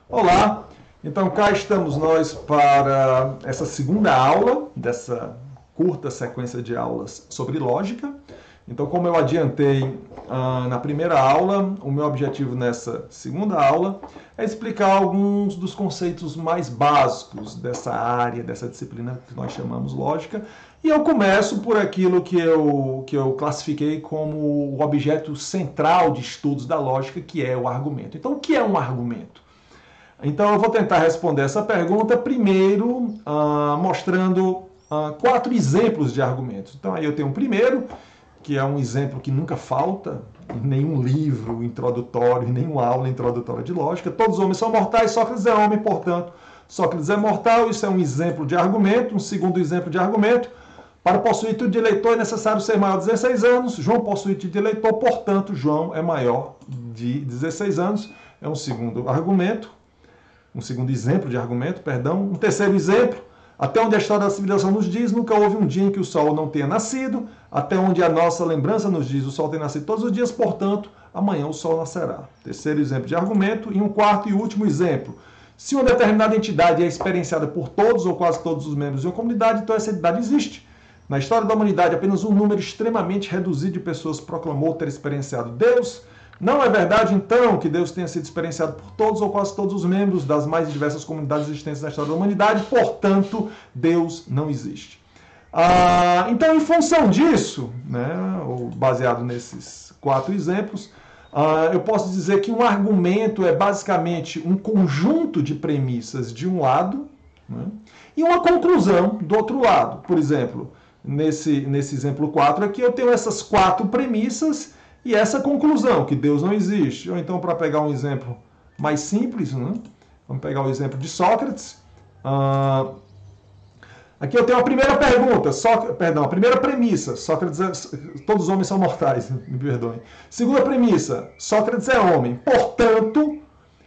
Olá, então cá estamos nós para essa segunda aula dessa curta sequência de aulas sobre lógica. Então, como eu adiantei na primeira aula, o meu objetivo nessa segunda aula é explicar alguns dos conceitos mais básicos dessa área, dessa disciplina que nós chamamos lógica. E eu começo por aquilo que eu classifiquei como o objeto central de estudos da lógica, que é o argumento. Então, o que é um argumento? Então, eu vou tentar responder essa pergunta primeiro mostrando 4 exemplos de argumentos. Então, aí eu tenho um primeiro, que é um exemplo que nunca falta em nenhum livro introdutório, em nenhuma aula introdutória de lógica. Todos os homens são mortais, Sócrates é homem, portanto, Sócrates é mortal. Isso é um exemplo de argumento. Um segundo exemplo de argumento: para possuir título de eleitor é necessário ser maior de 16 anos. João possui título de eleitor, portanto, João é maior de 16 anos. É um segundo argumento. Um segundo exemplo de argumento, perdão. Um terceiro exemplo: até onde a história da civilização nos diz, nunca houve um dia em que o sol não tenha nascido. Até onde a nossa lembrança nos diz, o sol tem nascido todos os dias, portanto, amanhã o sol nascerá. Terceiro exemplo de argumento. E um quarto e último exemplo: se uma determinada entidade é experienciada por todos ou quase todos os membros de uma comunidade, então essa entidade existe. Na história da humanidade, apenas um número extremamente reduzido de pessoas proclamou ter experienciado Deus. Não é verdade, então, que Deus tenha sido experienciado por todos ou quase todos os membros das mais diversas comunidades existentes na história da humanidade, portanto, Deus não existe. Então, em função disso, né, baseado nesses 4 exemplos, eu posso dizer que um argumento é basicamente um conjunto de premissas de um lado, né, e uma conclusão do outro lado. Por exemplo, nesse exemplo 4 aqui, eu tenho essas 4 premissas e essa conclusão, que Deus não existe. Ou então, para pegar um exemplo mais simples, né? Vamos pegar o exemplo de Sócrates. Aqui eu tenho a primeira pergunta, a primeira premissa: Sócrates todos os homens são mortais, me perdoem. Segunda premissa: Sócrates é homem, portanto,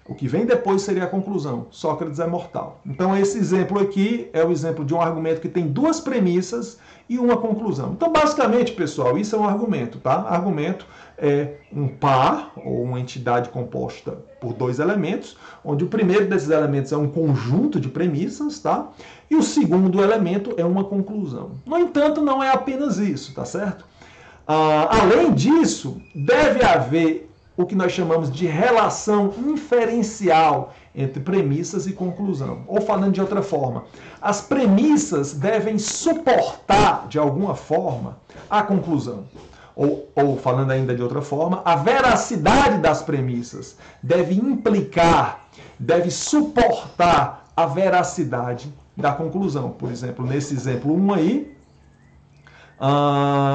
o que vem depois seria a conclusão: Sócrates é mortal. Então, esse exemplo aqui é o exemplo de um argumento que tem 2 premissas e uma conclusão. Então, basicamente, pessoal, isso é um argumento, tá? Argumento é um par ou uma entidade composta por 2 elementos, onde o primeiro desses elementos é um conjunto de premissas, tá? E o segundo elemento é uma conclusão. No entanto, não é apenas isso, tá certo? Além disso, deve haver o que nós chamamos de relação inferencial entre premissas e conclusão. Ou falando de outra forma, as premissas devem suportar, de alguma forma, a conclusão. Ou falando ainda de outra forma, a veracidade das premissas deve implicar, deve suportar a veracidade da conclusão. Por exemplo, nesse exemplo 1 aí,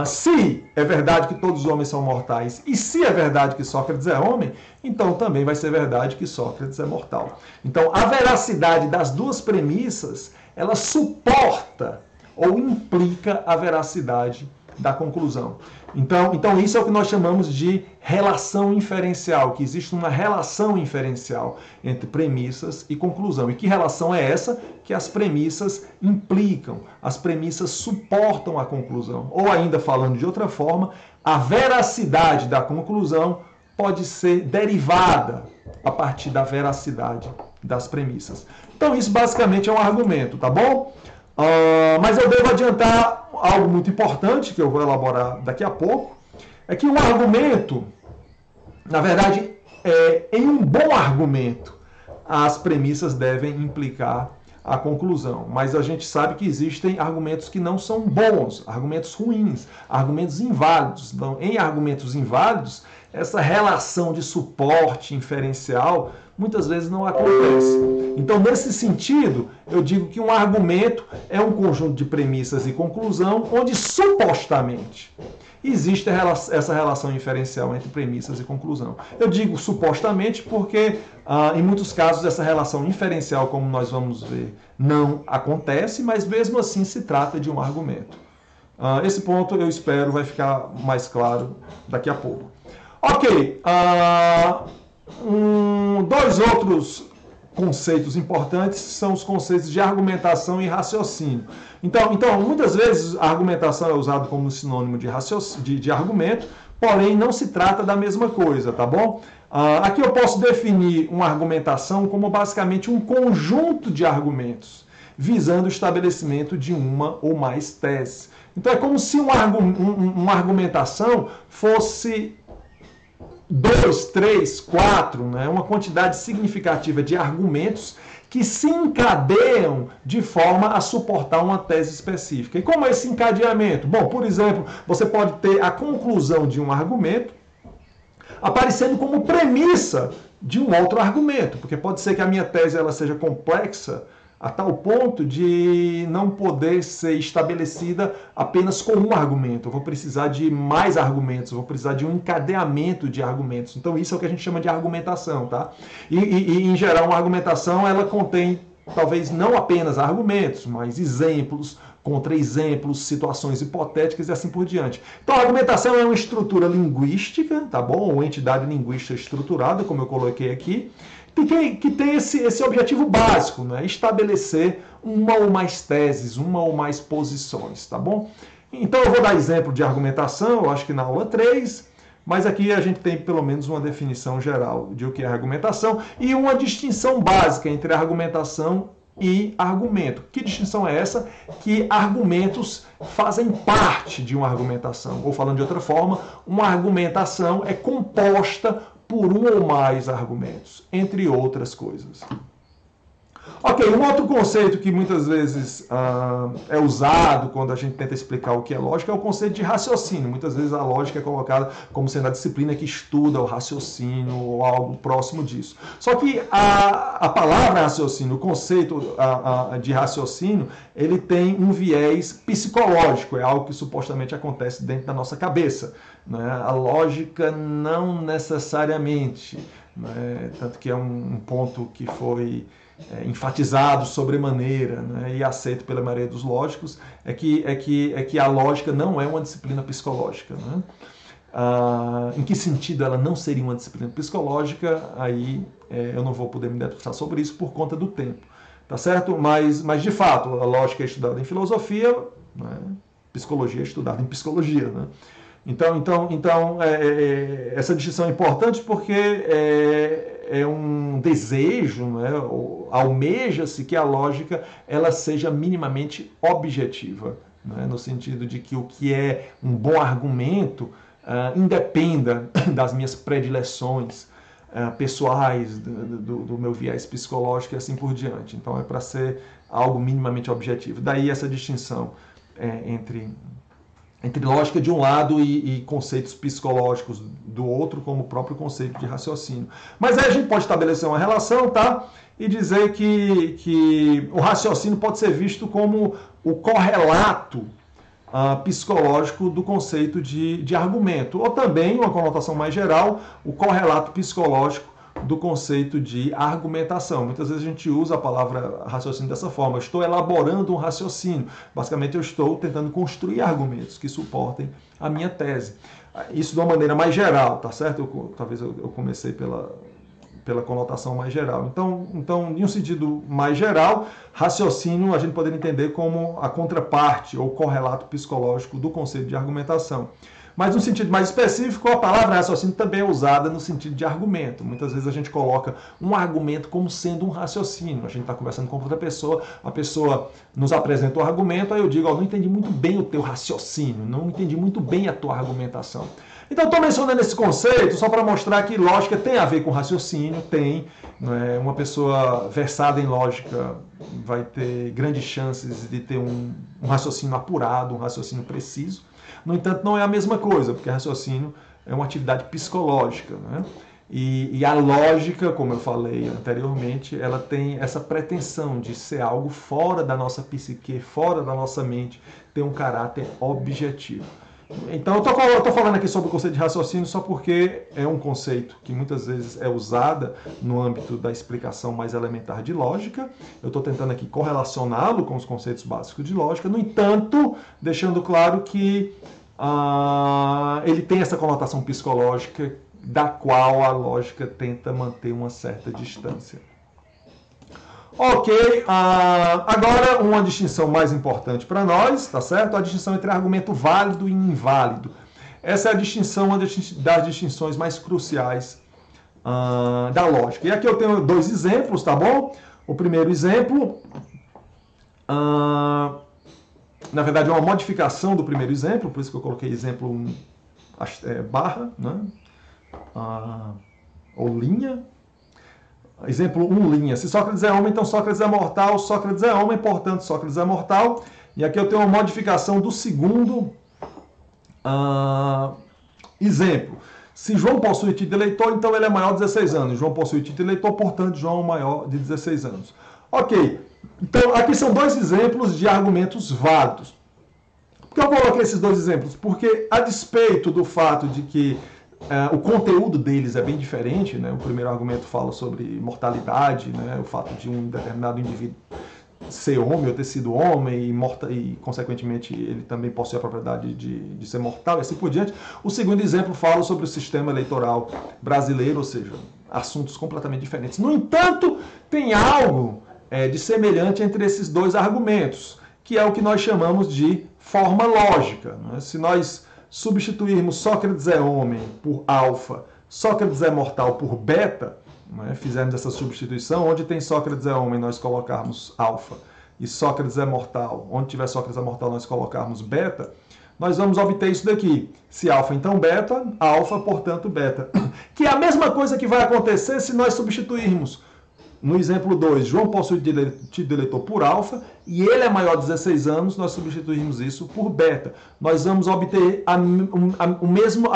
se é verdade que todos os homens são mortais e se é verdade que Sócrates é homem, então também vai ser verdade que Sócrates é mortal. Então, a veracidade das 2 premissas, ela suporta ou implica a veracidade da conclusão. Então isso é o que nós chamamos de relação inferencial, que existe uma relação inferencial entre premissas e conclusão. E que relação é essa? Que as premissas implicam, as premissas suportam a conclusão. Ou ainda falando de outra forma, a veracidade da conclusão pode ser derivada a partir da veracidade das premissas. Então isso basicamente é um argumento, tá bom? Mas eu devo adiantar algo muito importante, que eu vou elaborar daqui a pouco, é que um argumento, na verdade, em um bom argumento, as premissas devem implicar a conclusão. Mas a gente sabe que existem argumentos que não são bons, argumentos ruins, argumentos inválidos. Então, em argumentos inválidos, essa relação de suporte inferencial muitas vezes não acontece. Então, nesse sentido, eu digo que um argumento é um conjunto de premissas e conclusão, onde supostamente existe essa relação inferencial entre premissas e conclusão. Eu digo supostamente porque, em muitos casos, essa relação inferencial, como nós vamos ver, não acontece, mas mesmo assim se trata de um argumento. Esse ponto, eu espero, vai ficar mais claro daqui a pouco. Ok, 2 outros conceitos importantes são os conceitos de argumentação e raciocínio. Então muitas vezes a argumentação é usada como sinônimo de argumento, porém não se trata da mesma coisa, tá bom? Aqui eu posso definir uma argumentação como basicamente um conjunto de argumentos, visando o estabelecimento de uma ou mais teses. Então é como se uma argumentação fosse 2, 3, 4, né? Uma quantidade significativa de argumentos que se encadeiam de forma a suportar uma tese específica. E como é esse encadeamento? Bom, por exemplo, você pode ter a conclusão de um argumento aparecendo como premissa de um outro argumento, porque pode ser que a minha tese ela seja complexa a tal ponto de não poder ser estabelecida apenas com um argumento. Eu vou precisar de mais argumentos, eu vou precisar de um encadeamento de argumentos. Então isso é o que a gente chama de argumentação, tá? E em geral, uma argumentação ela contém talvez não apenas argumentos, mas exemplos, contra-exemplos, situações hipotéticas e assim por diante. Então a argumentação é uma estrutura linguística, tá bom? Uma entidade linguística estruturada, como eu coloquei aqui, que tem esse objetivo básico, né? Estabelecer uma ou mais teses, uma ou mais posições, tá bom? Então eu vou dar exemplo de argumentação, eu acho que na aula 3, mas aqui a gente tem pelo menos uma definição geral de o que é argumentação e uma distinção básica entre argumentação e argumento. Que distinção é essa? Que argumentos fazem parte de uma argumentação. Ou falando de outra forma, uma argumentação é composta por um ou mais argumentos, entre outras coisas. Ok, um outro conceito que muitas vezes é usado quando a gente tenta explicar o que é lógica é o conceito de raciocínio. Muitas vezes a lógica é colocada como sendo a disciplina que estuda o raciocínio ou algo próximo disso. Só que a palavra raciocínio, o conceito de raciocínio, ele tem um viés psicológico, é algo que supostamente acontece dentro da nossa cabeça, né? A lógica não necessariamente, né? Tanto que é um ponto que foi enfatizado sobremaneira, né, e aceito pela maioria dos lógicos, é que a lógica não é uma disciplina psicológica. Né? Em que sentido ela não seria uma disciplina psicológica? Aí eu não vou poder me debruçar sobre isso por conta do tempo. Tá certo? Mas de fato, a lógica é estudada em filosofia, né? Psicologia é estudada em psicologia. Né? Então essa distinção é importante porque é um desejo, né? Almeja-se que a lógica ela seja minimamente objetiva, né? No sentido de que o que é um bom argumento independa das minhas predileções pessoais, do meu viés psicológico e assim por diante. Então é para ser algo minimamente objetivo. Daí essa distinção entre lógica de um lado e conceitos psicológicos do outro, como o próprio conceito de raciocínio. Mas aí a gente pode estabelecer uma relação, tá? E dizer que o raciocínio pode ser visto como o correlato psicológico do conceito de argumento. Ou também, uma conotação mais geral, o correlato psicológico do conceito de argumentação. Muitas vezes a gente usa a palavra raciocínio dessa forma. Eu estou elaborando um raciocínio. Basicamente, eu estou tentando construir argumentos que suportem a minha tese. Isso de uma maneira mais geral, tá certo? Talvez eu comecei pela conotação mais geral. Então, em um sentido mais geral, raciocínio a gente poderia entender como a contraparte ou correlato psicológico do conceito de argumentação. Mas no sentido mais específico, a palavra raciocínio também é usada no sentido de argumento. Muitas vezes a gente coloca um argumento como sendo um raciocínio. A gente está conversando com outra pessoa, a pessoa nos apresenta o argumento, aí eu digo, não entendi muito bem o teu raciocínio, não entendi muito bem a tua argumentação. Então, estou mencionando esse conceito só para mostrar que lógica tem a ver com raciocínio, tem. Né? Uma pessoa versada em lógica vai ter grandes chances de ter um raciocínio apurado, um raciocínio preciso. No entanto, não é a mesma coisa, porque raciocínio é uma atividade psicológica. Né? E a lógica, como eu falei anteriormente, ela tem essa pretensão de ser algo fora da nossa psique, fora da nossa mente, ter um caráter objetivo. Então, eu estou falando aqui sobre o conceito de raciocínio só porque é um conceito que muitas vezes é usado no âmbito da explicação mais elementar de lógica. Eu estou tentando aqui correlacioná-lo com os conceitos básicos de lógica. No entanto, deixando claro que ele tem essa conotação psicológica da qual a lógica tenta manter uma certa distância. Ok, agora uma distinção mais importante para nós, tá certo? A distinção entre argumento válido e inválido. Essa é a distinção, uma das distinções mais cruciais da lógica. E aqui eu tenho dois exemplos, tá bom? O primeiro exemplo, na verdade, é uma modificação do primeiro exemplo, por isso que eu coloquei exemplo barra, né? Ou linha. Exemplo 1, linha. Se Sócrates é homem, então Sócrates é mortal. Sócrates é homem, portanto Sócrates é mortal. E aqui eu tenho uma modificação do segundo exemplo. Se João possui título de eleitor, então ele é maior de 16 anos. João possui título de eleitor, portanto João é maior de 16 anos. Ok. Então, aqui são dois exemplos de argumentos válidos. Por que eu coloquei esses dois exemplos? Porque, a despeito do fato de que o conteúdo deles é bem diferente, né? O primeiro argumento fala sobre mortalidade, né? O fato de um determinado indivíduo ser homem ou ter sido homem e consequentemente, ele também possui a propriedade de ser mortal e assim por diante. O segundo exemplo fala sobre o sistema eleitoral brasileiro, ou seja, assuntos completamente diferentes. No entanto, tem algo de semelhante entre esses dois argumentos, que é o que nós chamamos de forma lógica, né? Se nós substituirmos Sócrates é homem por alfa, Sócrates é mortal por beta, né? Fizermos essa substituição, onde tem Sócrates é homem, nós colocarmos alfa, e Sócrates é mortal, onde tiver Sócrates é mortal, nós colocarmos beta, nós vamos obter isso daqui. Se alfa, então beta, alfa, portanto beta. Que é a mesma coisa que vai acontecer se nós substituirmos. No exemplo 2, João possui título de eleitor por alfa e ele é maior de 16 anos, nós substituímos isso por beta. Nós vamos obter a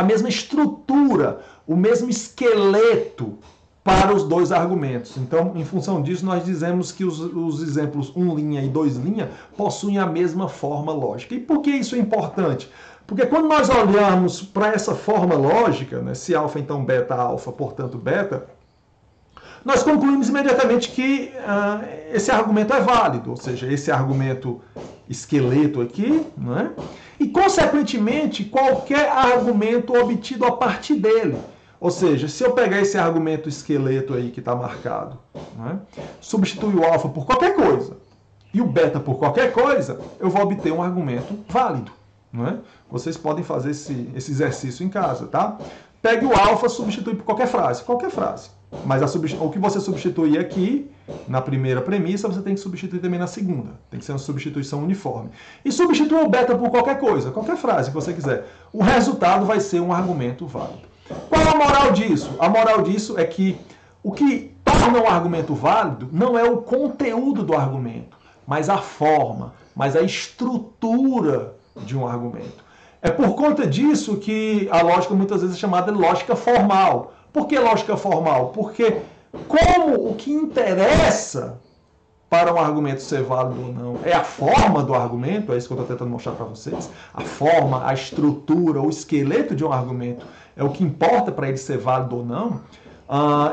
mesma estrutura, o mesmo esqueleto para os dois argumentos. Então, em função disso, nós dizemos que os exemplos 1 linha e 2 linha possuem a mesma forma lógica. E por que isso é importante? Porque quando nós olhamos para essa forma lógica, né, se alfa, então beta, alfa, portanto beta, nós concluímos imediatamente que esse argumento é válido, ou seja, esse argumento esqueleto aqui, né? E, consequentemente, qualquer argumento obtido a partir dele. Ou seja, se eu pegar esse argumento esqueleto aí que está marcado, né, substituir o alfa por qualquer coisa e o beta por qualquer coisa, eu vou obter um argumento válido. Né? Vocês podem fazer esse exercício em casa, tá? Pegue o alfa, substitui por qualquer frase. Mas o que você substituir aqui, na primeira premissa, você tem que substituir também na segunda. Tem que ser uma substituição uniforme. E substitua o beta por qualquer coisa, qualquer frase que você quiser. O resultado vai ser um argumento válido. Qual a moral disso? A moral disso é que o que torna um argumento válido não é o conteúdo do argumento, mas a forma, mas a estrutura de um argumento. É por conta disso que a lógica muitas vezes é chamada de lógica formal. Por que lógica formal? Porque como o que interessa para um argumento ser válido ou não é a forma do argumento, é isso que eu estou tentando mostrar para vocês, a forma, a estrutura, o esqueleto de um argumento é o que importa para ele ser válido ou não,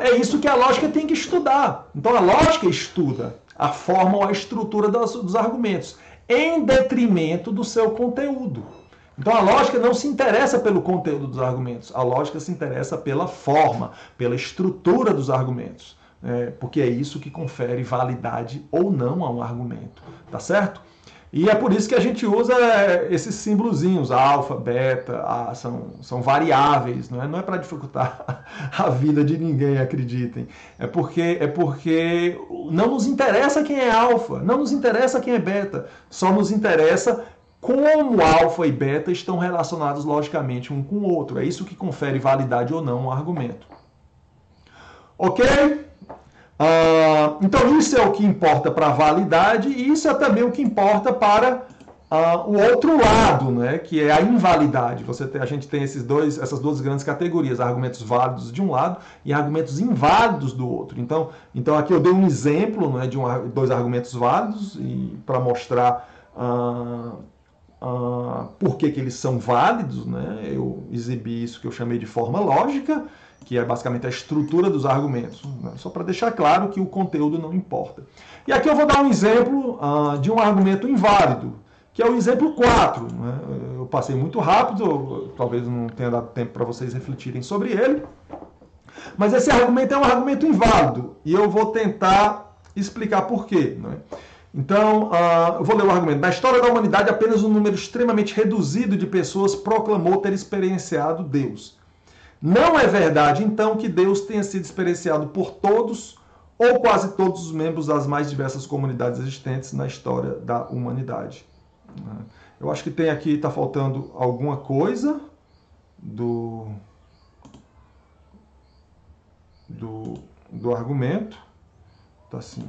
é isso que a lógica tem que estudar. Então a lógica estuda a forma ou a estrutura dos argumentos, em detrimento do seu conteúdo. Então a lógica não se interessa pelo conteúdo dos argumentos, a lógica se interessa pela forma, pela estrutura dos argumentos, porque é isso que confere validade ou não a um argumento, tá certo? E é por isso que a gente usa esses símbolozinhos, alfa, beta, são variáveis, não é para dificultar a vida de ninguém, acreditem. É porque não nos interessa quem é alfa, não nos interessa quem é beta, só nos interessa como alfa e beta estão relacionados logicamente um com o outro. É isso que confere validade ou não um argumento. Ok? Então isso é o que importa para a validade e isso é também o que importa para o outro lado, né, que é a invalidade. A gente tem essas duas grandes categorias, argumentos válidos de um lado e argumentos inválidos do outro. Então aqui eu dei um exemplo, né, de dois argumentos válidos para mostrar por que eles são válidos, né? Eu exibi isso que eu chamei de forma lógica, que é basicamente a estrutura dos argumentos, né? Só para deixar claro que o conteúdo não importa. E aqui eu vou dar um exemplo de um argumento inválido, que é o exemplo 4. Né? Eu passei muito rápido, talvez não tenha dado tempo para vocês refletirem sobre ele, mas esse argumento é um argumento inválido, e eu vou tentar explicar por quê, né? Então, eu vou ler o argumento. Na história da humanidade, apenas um número extremamente reduzido de pessoas proclamou ter experienciado Deus. Não é verdade, então, que Deus tenha sido experienciado por todos ou quase todos os membros das mais diversas comunidades existentes na história da humanidade. Eu acho que tem aqui, está faltando alguma coisa do argumento. Tá assim,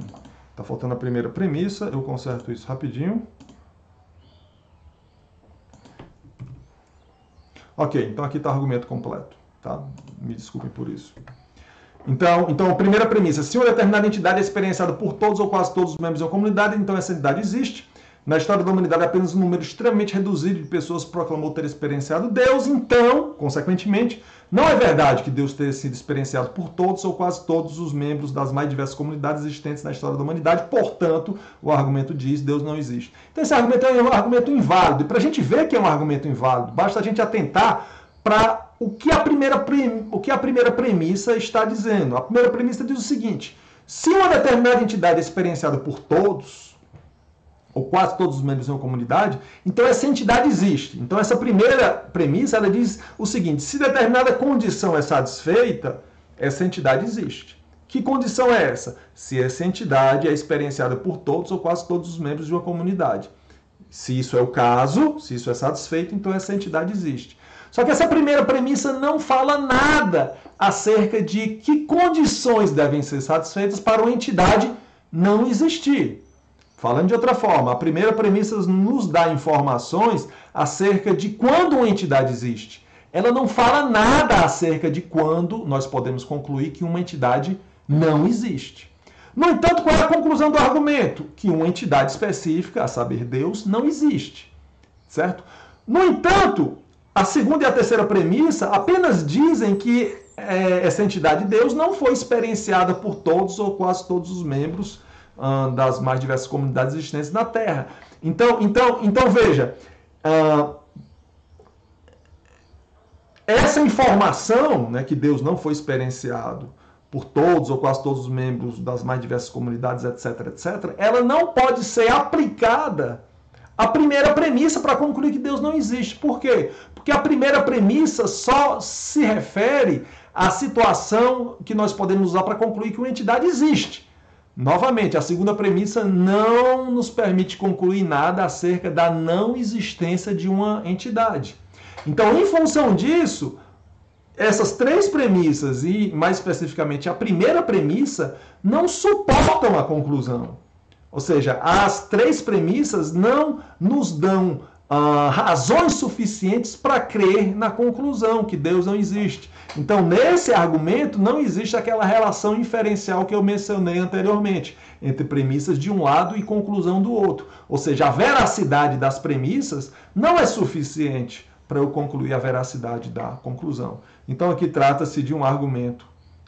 tá faltando a primeira premissa, eu conserto isso rapidinho. Ok, então aqui está o argumento completo, tá? Me desculpem por isso. Então, a primeira premissa, se uma determinada entidade é experienciada por todos ou quase todos os membros da comunidade, então essa entidade existe. Na história da humanidade, apenas um número extremamente reduzido de pessoas proclamou ter experienciado Deus, então, consequentemente, não é verdade que Deus tenha sido experienciado por todos ou quase todos os membros das mais diversas comunidades existentes na história da humanidade, portanto, o argumento diz Deus não existe. Então esse argumento é um argumento inválido, e para a gente ver que é um argumento inválido, basta a gente atentar para o que a primeira premissa está dizendo. A primeira premissa diz o seguinte: se uma determinada entidade é experienciada por todos, ou quase todos os membros de uma comunidade, então essa entidade existe. Então essa primeira premissa, ela diz o seguinte: se determinada condição é satisfeita, essa entidade existe. Que condição é essa? Se essa entidade é experienciada por todos ou quase todos os membros de uma comunidade. Se isso é o caso, se isso é satisfeito, então essa entidade existe. Só que essa primeira premissa não fala nada acerca de que condições devem ser satisfeitas para uma entidade não existir. Falando de outra forma, a primeira premissa nos dá informações acerca de quando uma entidade existe. Ela não fala nada acerca de quando nós podemos concluir que uma entidade não existe. No entanto, qual é a conclusão do argumento? Que uma entidade específica, a saber, Deus, não existe. Certo? No entanto, a segunda e a terceira premissa apenas dizem que essa entidade Deus não foi experienciada por todos ou quase todos os membros das mais diversas comunidades existentes na Terra. Então veja, essa informação, né, que Deus não foi experienciado por todos ou quase todos os membros das mais diversas comunidades, etc., etc., ela não pode ser aplicada à primeira premissa para concluir que Deus não existe. Por quê? Porque a primeira premissa só se refere à situação que nós podemos usar para concluir que uma entidade existe. Novamente, a segunda premissa não nos permite concluir nada acerca da não existência de uma entidade. Então, em função disso, essas três premissas, e mais especificamente a primeira premissa, não suportam a conclusão. Ou seja, as três premissas não nos dão razões suficientes para crer na conclusão que Deus não existe. Então, nesse argumento, não existe aquela relação inferencial que eu mencionei anteriormente, entre premissas de um lado e conclusão do outro. Ou seja, a veracidade das premissas não é suficiente para eu concluir a veracidade da conclusão. Então, aqui trata-se de um argumento,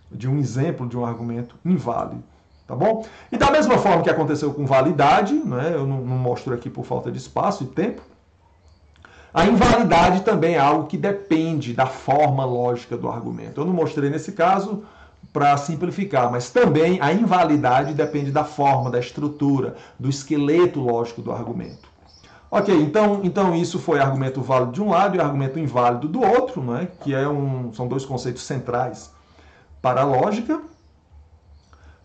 de um exemplo de um argumento inválido. Tá bom? E da mesma forma que aconteceu com validade, né, eu não mostro aqui por falta de espaço e tempo, a invalidade também é algo que depende da forma lógica do argumento. Eu não mostrei nesse caso para simplificar, mas também a invalidade depende da forma, da estrutura, do esqueleto lógico do argumento. Ok, então isso foi argumento válido de um lado e argumento inválido do outro, né, que são dois conceitos centrais para a lógica.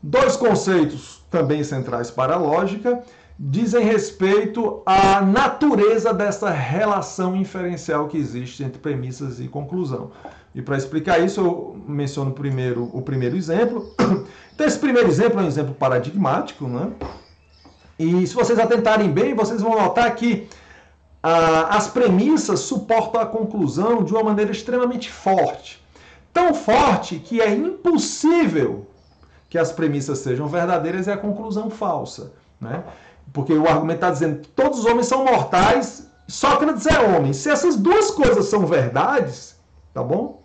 Dois conceitos também centrais para a lógica dizem respeito à natureza dessa relação inferencial que existe entre premissas e conclusão. E para explicar isso, eu menciono primeiro o primeiro exemplo. Então, esse primeiro exemplo é um exemplo paradigmático, né? E se vocês atentarem bem, vocês vão notar que as premissas suportam a conclusão de uma maneira extremamente forte. Tão forte que é impossível que as premissas sejam verdadeiras e a conclusão falsa, né? Porque o argumento está dizendo que todos os homens são mortais, Sócrates é homem. Se essas duas coisas são verdades, tá bom?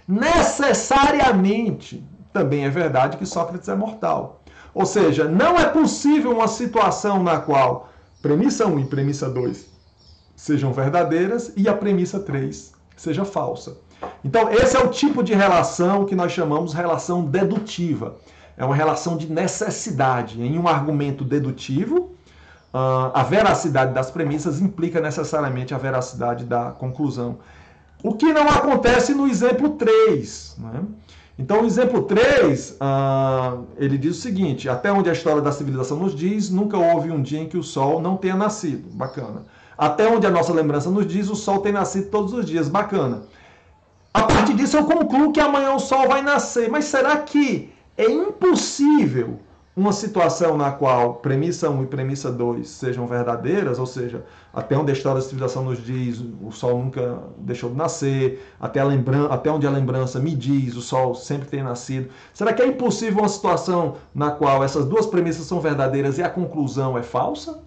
Necessariamente também é verdade que Sócrates é mortal. Ou seja, não é possível uma situação na qual premissa 1 e premissa 2 sejam verdadeiras e a premissa 3 seja falsa. Então, esse é o tipo de relação que nós chamamos de relação dedutiva. É uma relação de necessidade. Em um argumento dedutivo, a veracidade das premissas implica necessariamente a veracidade da conclusão. O que não acontece no exemplo 3. Né? Então, o exemplo 3, ele diz o seguinte: até onde a história da civilização nos diz, nunca houve um dia em que o sol não tenha nascido. Bacana. Até onde a nossa lembrança nos diz, o sol tem nascido todos os dias. Bacana. A partir disso, eu concluo que amanhã o sol vai nascer. Mas será que é impossível uma situação na qual premissa 1 e premissa 2 sejam verdadeiras, ou seja, até onde a história da civilização nos diz, o sol nunca deixou de nascer, até onde a lembrança me diz, o sol sempre tem nascido. Será que é impossível uma situação na qual essas duas premissas são verdadeiras e a conclusão é falsa?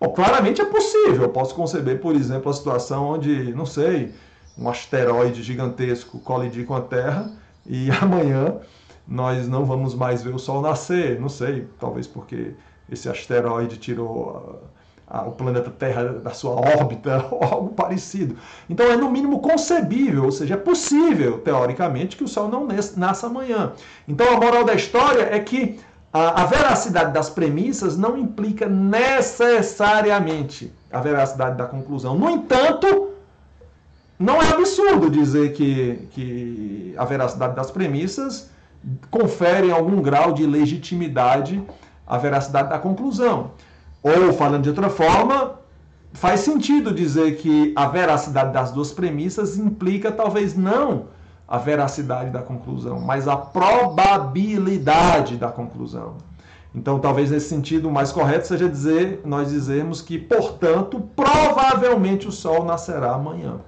Bom, claramente é possível. Eu posso conceber, por exemplo, a situação onde, não sei, um asteroide gigantesco colidir com a Terra e amanhã nós não vamos mais ver o Sol nascer, não sei, talvez porque esse asteroide tirou o planeta Terra da sua órbita ou algo parecido. Então é no mínimo concebível, ou seja, é possível, teoricamente, que o Sol não nasça amanhã. Então a moral da história é que a veracidade das premissas não implica necessariamente a veracidade da conclusão. No entanto, não é absurdo dizer que a veracidade das premissas confere algum grau de legitimidade à veracidade da conclusão. Ou, falando de outra forma, faz sentido dizer que a veracidade das duas premissas implica talvez não a veracidade da conclusão, mas a probabilidade da conclusão. Então, talvez nesse sentido, o mais correto seja nós dizermos que, portanto, provavelmente o Sol nascerá amanhã.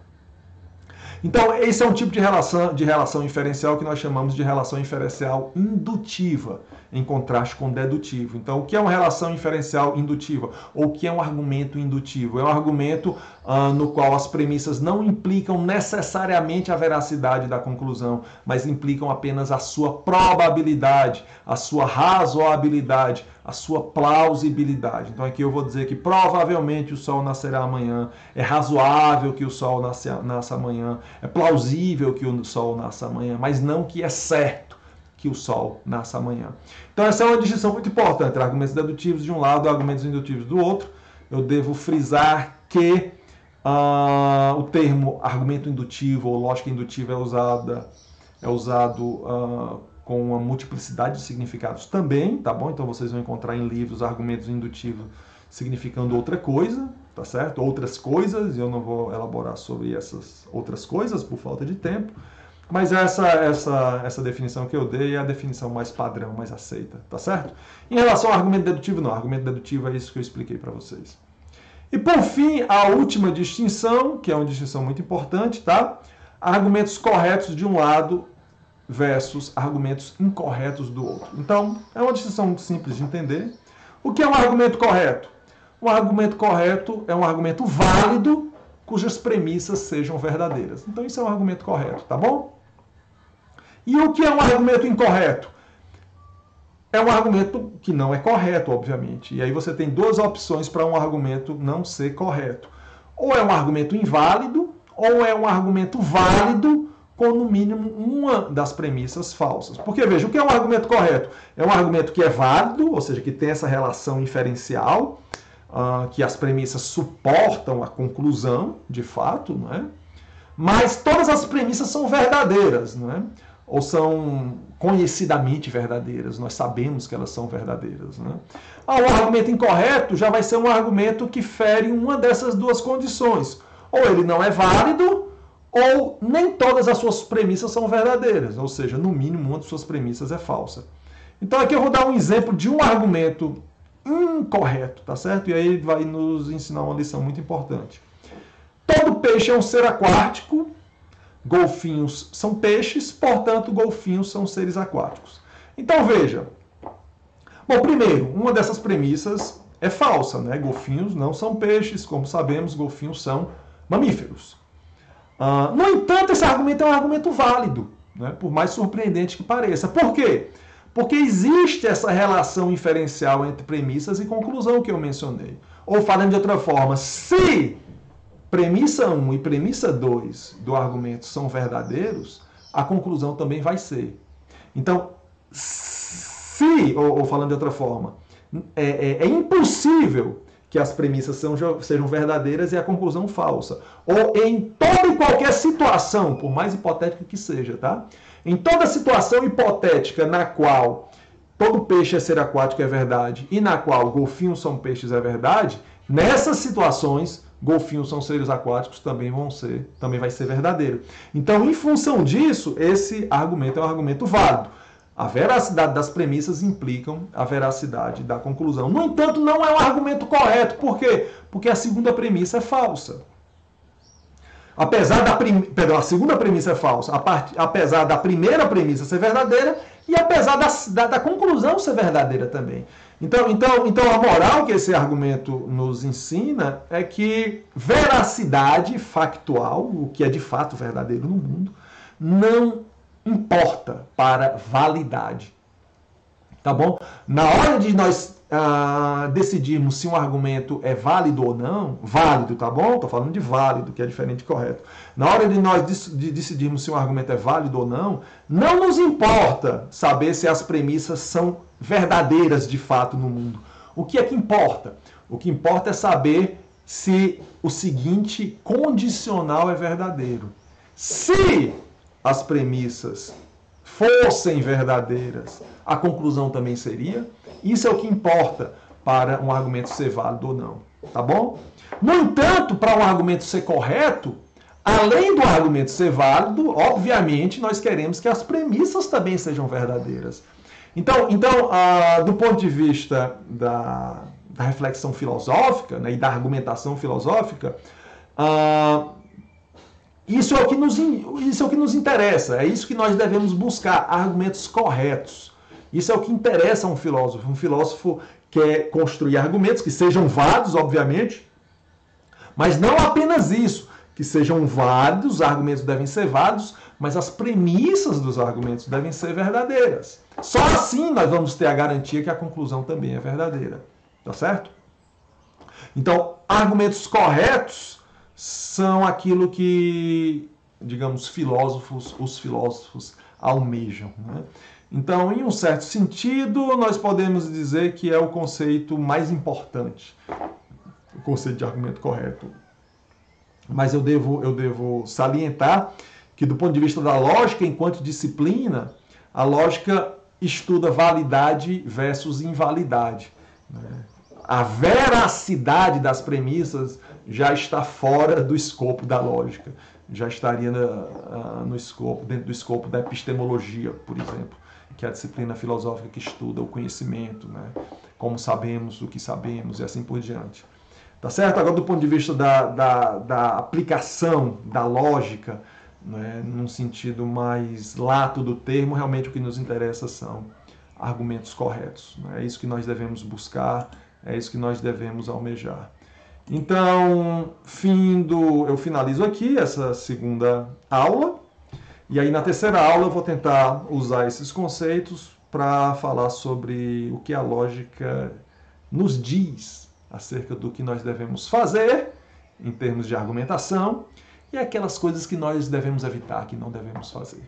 Então, esse é um tipo de relação inferencial que nós chamamos de relação inferencial indutiva, em contraste com dedutivo. Então, o que é uma relação inferencial indutiva? Ou o que é um argumento indutivo? É um argumento no qual as premissas não implicam necessariamente a veracidade da conclusão, mas implicam apenas a sua probabilidade, a sua razoabilidade, a sua plausibilidade. Então aqui eu vou dizer que provavelmente o Sol nascerá amanhã, é razoável que o Sol nasça amanhã, é plausível que o Sol nasça amanhã, mas não que é certo que o Sol nasça amanhã. Então essa é uma distinção muito importante, argumentos dedutivos de um lado e argumentos indutivos do outro. Eu devo frisar que o termo argumento indutivo ou lógica indutiva é usado com uma multiplicidade de significados também, tá bom? Então vocês vão encontrar em livros argumentos indutivos significando outra coisa, tá certo? Outras coisas, e eu não vou elaborar sobre essas outras coisas por falta de tempo, mas essa definição que eu dei é a definição mais padrão, mais aceita, tá certo? Em relação ao argumento dedutivo, não. Argumento dedutivo é isso que eu expliquei para vocês. E por fim, a última distinção, que é uma distinção muito importante, tá? Argumentos corretos de um lado versus argumentos incorretos do outro. Então, é uma distinção muito simples de entender. O que é um argumento correto? Um argumento correto é um argumento válido cujas premissas sejam verdadeiras. Então, isso é um argumento correto, tá bom? E o que é um argumento incorreto? É um argumento que não é correto, obviamente. E aí você tem duas opções para um argumento não ser correto. Ou é um argumento inválido, ou é um argumento válido com, no mínimo, uma das premissas falsas. Porque, veja, o que é um argumento correto? É um argumento que é válido, ou seja, que tem essa relação inferencial, que as premissas suportam a conclusão, de fato, não é? Mas todas as premissas são verdadeiras, não é? Ou são conhecidamente verdadeiras, nós sabemos que elas são verdadeiras. Né? O argumento incorreto já vai ser um argumento que fere uma dessas duas condições. Ou ele não é válido, ou nem todas as suas premissas são verdadeiras, ou seja, no mínimo uma de suas premissas é falsa. Então aqui eu vou dar um exemplo de um argumento incorreto, tá certo? E aí ele vai nos ensinar uma lição muito importante. Todo peixe é um ser aquático, golfinhos são peixes, portanto, golfinhos são seres aquáticos. Então, veja. Bom, primeiro, uma dessas premissas é falsa, né? Golfinhos não são peixes, como sabemos, golfinhos são mamíferos. No entanto, esse argumento é um argumento válido, né? Por mais surpreendente que pareça. Por quê? Porque existe essa relação inferencial entre premissas e conclusão que eu mencionei. Ou, falando de outra forma, se premissa 1 e premissa 2 do argumento são verdadeiros, a conclusão também vai ser. Então, se, ou falando de outra forma, é impossível que as premissas sejam verdadeiras e a conclusão falsa. Ou em toda e qualquer situação, por mais hipotética que seja, tá? Em toda situação hipotética na qual todo peixe é ser aquático é verdade e na qual golfinhos são peixes é verdade, nessas situações, golfinhos são seres aquáticos também vai ser verdadeiro. Então, em função disso, esse argumento é um argumento válido. A veracidade das premissas implicam a veracidade da conclusão. No entanto, não é um argumento correto. Por quê? Porque a segunda premissa é falsa. A segunda premissa é falsa, apesar da primeira premissa ser verdadeira e apesar da conclusão ser verdadeira também. Então, a moral que esse argumento nos ensina é que veracidade factual, o que é de fato verdadeiro no mundo, não importa para validade. Tá bom? Na hora de nós decidirmos se um argumento é válido ou não, válido, tá bom? Estou falando de válido, que é diferente de correto. Na hora de nós decidirmos se um argumento é válido ou não, não nos importa saber se as premissas são verdadeiras de fato no mundo. O que é que importa? O que importa é saber se o seguinte condicional é verdadeiro. Se as premissas fossem verdadeiras, a conclusão também seria. Isso é o que importa para um argumento ser válido ou não, tá bom? No entanto, para um argumento ser correto, além do argumento ser válido, obviamente nós queremos que as premissas também sejam verdadeiras. Então, do ponto de vista da reflexão filosófica, né, e da argumentação filosófica, isso é o que nos interessa, é isso que nós devemos buscar, argumentos corretos. Isso é o que interessa a um filósofo. Um filósofo quer construir argumentos que sejam válidos, obviamente, mas não apenas isso, que sejam válidos, os argumentos devem ser válidos, mas as premissas dos argumentos devem ser verdadeiras. Só assim nós vamos ter a garantia que a conclusão também é verdadeira. Tá certo? Então, argumentos corretos são aquilo que, digamos, os filósofos almejam, né? Então, em um certo sentido, nós podemos dizer que é o conceito mais importante, o conceito de argumento correto. Mas eu devo salientar que, do ponto de vista da lógica, enquanto disciplina, a lógica estuda validade versus invalidade, né? A veracidade das premissas já está fora do escopo da lógica, já estaria dentro do escopo da epistemologia, por exemplo, que é a disciplina filosófica que estuda o conhecimento, né? Como sabemos, o que sabemos e assim por diante. Tá certo? Agora, do ponto de vista da aplicação da lógica, né, num sentido mais lato do termo, realmente o que nos interessa são argumentos corretos, né? É isso que nós devemos buscar, é isso que nós devemos almejar. Então, eu finalizo aqui essa segunda aula. E aí, na terceira aula, eu vou tentar usar esses conceitos para falar sobre o que a lógica nos diz acerca do que nós devemos fazer em termos de argumentação e aquelas coisas que nós devemos evitar, que não devemos fazer.